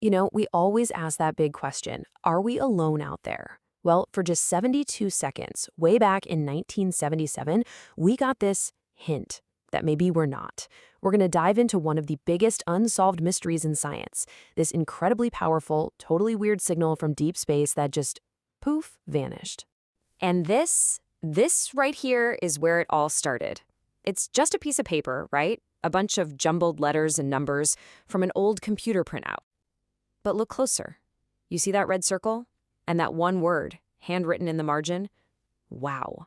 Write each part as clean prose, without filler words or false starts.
We always ask that big question, are we alone out there? Well, for just 72 seconds, way back in 1977, we got this hint that maybe we're not. We're going to dive into one of the biggest unsolved mysteries in science, this incredibly powerful, totally weird signal from deep space that just, poof, vanished. And this right here is where it all started. It's just a piece of paper, right? A bunch of jumbled letters and numbers from an old computer printout. But look closer. You see that red circle? And that one word, handwritten in the margin? Wow.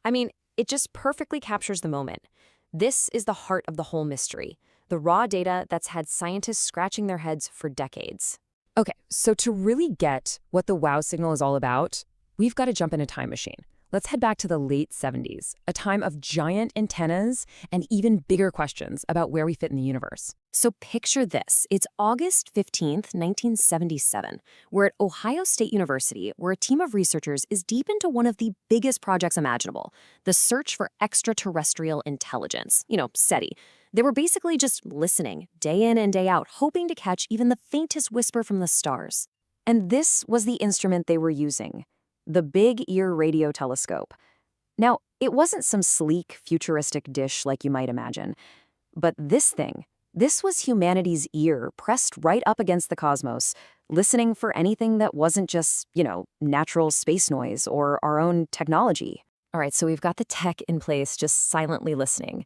I mean, it just perfectly captures the moment. This is the heart of the whole mystery, the raw data that's had scientists scratching their heads for decades. Okay, so to really get what the WOW signal is all about, we've got to jump in a time machine. Let's head back to the late 70s, a time of giant antennas and even bigger questions about where we fit in the universe. So picture this. It's August 15th, 1977. We're at Ohio State University, where a team of researchers is deep into one of the biggest projects imaginable, the search for extraterrestrial intelligence, SETI. They were basically just listening, day in and day out, hoping to catch even the faintest whisper from the stars. And this was the instrument they were using. The Big Ear Radio Telescope. Now, it wasn't some sleek, futuristic dish like you might imagine. But this was humanity's ear pressed right up against the cosmos, listening for anything that wasn't just, natural space noise or our own technology. All right, so we've got the tech in place just silently listening.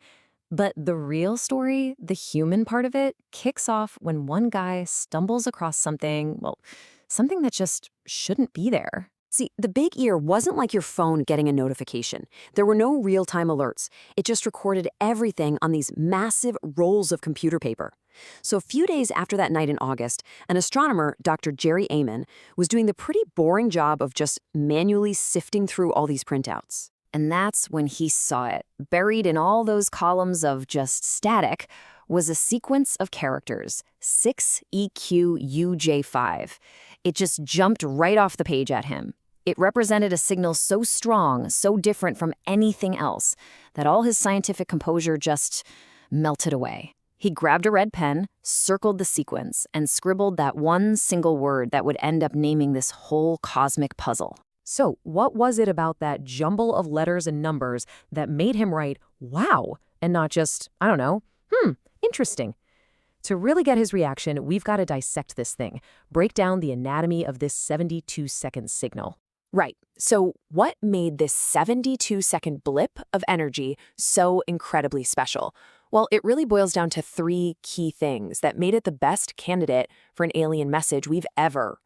But the real story, the human part of it, kicks off when one guy stumbles across something that just shouldn't be there. See, the Big Ear wasn't like your phone getting a notification. There were no real-time alerts. It just recorded everything on these massive rolls of computer paper. So a few days after that night in August, an astronomer, Dr. Jerry Ehman, was doing the pretty boring job of just manually sifting through all these printouts. And that's when he saw it. Buried in all those columns of just static was a sequence of characters, 6EQUJ5. It just jumped right off the page at him. It represented a signal so strong, so different from anything else, that all his scientific composure just melted away. He grabbed a red pen, circled the sequence, and scribbled that one single word that would end up naming this whole cosmic puzzle. So, what was it about that jumble of letters and numbers that made him write, wow, and not just, interesting? To really get his reaction, we've got to dissect this thing, break down the anatomy of this 72-second signal. Right. So what made this 72-second blip of energy so incredibly special? Well, it really boils down to three key things that made it the best candidate for an alien message we've ever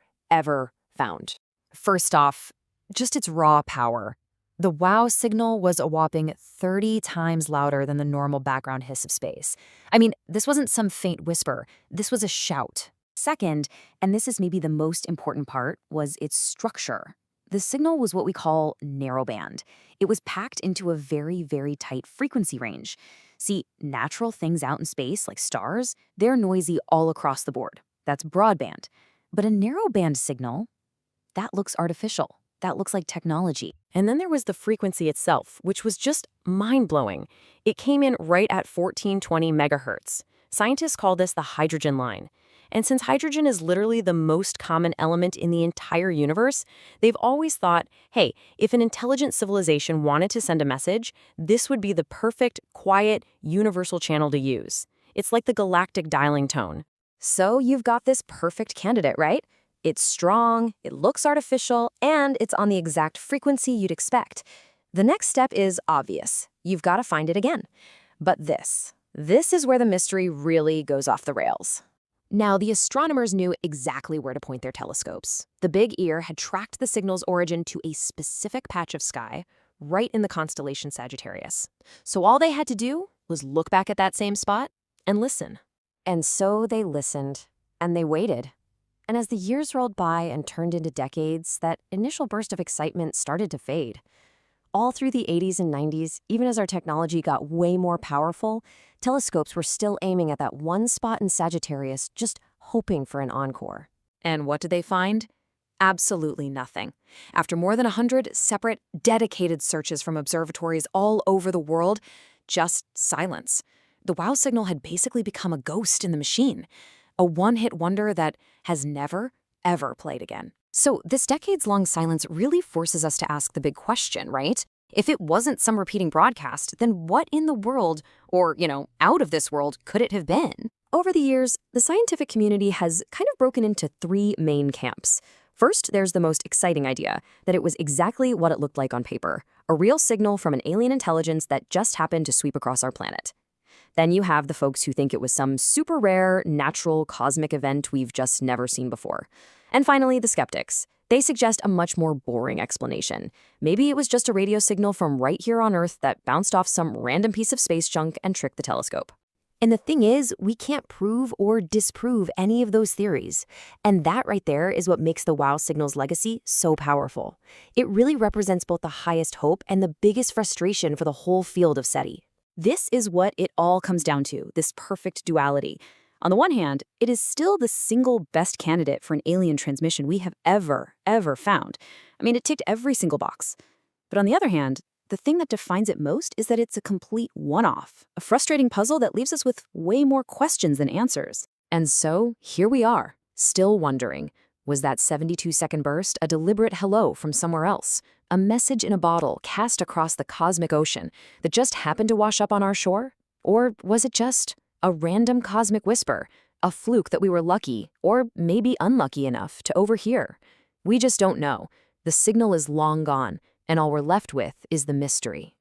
found. First off, just its raw power. The WOW signal was a whopping 30 times louder than the normal background hiss of space. I mean, this wasn't some faint whisper. This was a shout. Second, and this is maybe the most important part, was its structure. The signal was what we call narrowband. It was packed into a very, very tight frequency range. See, natural things out in space, like stars, they're noisy all across the board. That's broadband. But a narrowband signal, that looks artificial. That looks like technology. And then there was the frequency itself, which was just mind-blowing. It came in right at 1420 megahertz. Scientists call this the hydrogen line. And since hydrogen is literally the most common element in the entire universe, they've always thought, hey, if an intelligent civilization wanted to send a message, this would be the perfect, quiet, universal channel to use. It's like the galactic dialing tone. So you've got this perfect candidate, right? It's strong, it looks artificial, and it's on the exact frequency you'd expect. The next step is obvious. You've got to find it again. But this is where the mystery really goes off the rails. Now, the astronomers knew exactly where to point their telescopes. The Big Ear had tracked the signal's origin to a specific patch of sky, right in the constellation Sagittarius. So all they had to do was look back at that same spot and listen. And so they listened, and they waited. And as the years rolled by and turned into decades, that initial burst of excitement started to fade. All through the 80s and 90s, even as our technology got way more powerful, telescopes were still aiming at that one spot in Sagittarius, just hoping for an encore. And what did they find? Absolutely nothing. After more than 100 separate, dedicated searches from observatories all over the world, just silence. The WOW signal had basically become a ghost in the machine. a one-hit wonder that has never, ever played again. So this decades-long silence really forces us to ask the big question, right? If it wasn't some repeating broadcast, then what in the world, or, out of this world, could it have been? Over the years, the scientific community has kind of broken into three main camps. First, there's the most exciting idea, that it was exactly what it looked like on paper, a real signal from an alien intelligence that just happened to sweep across our planet. Then you have the folks who think it was some super rare, natural, cosmic event we've just never seen before. And finally, the skeptics. They suggest a much more boring explanation. Maybe it was just a radio signal from right here on Earth that bounced off some random piece of space junk and tricked the telescope. And the thing is, we can't prove or disprove any of those theories. And that right there is what makes the WOW signal's legacy so powerful. It really represents both the highest hope and the biggest frustration for the whole field of SETI. This is what it all comes down to, this perfect duality. On the one hand, it is still the single best candidate for an alien transmission we have ever found. I mean, it ticked every single box. But on the other hand, the thing that defines it most is that it's a complete one-off, a frustrating puzzle that leaves us with way more questions than answers. And so, here we are, still wondering, was that 72-second burst a deliberate hello from somewhere else? A message in a bottle cast across the cosmic ocean that just happened to wash up on our shore? Or was it just a random cosmic whisper, a fluke that we were lucky, or maybe unlucky enough to overhear? We just don't know. The signal is long gone, and all we're left with is the mystery.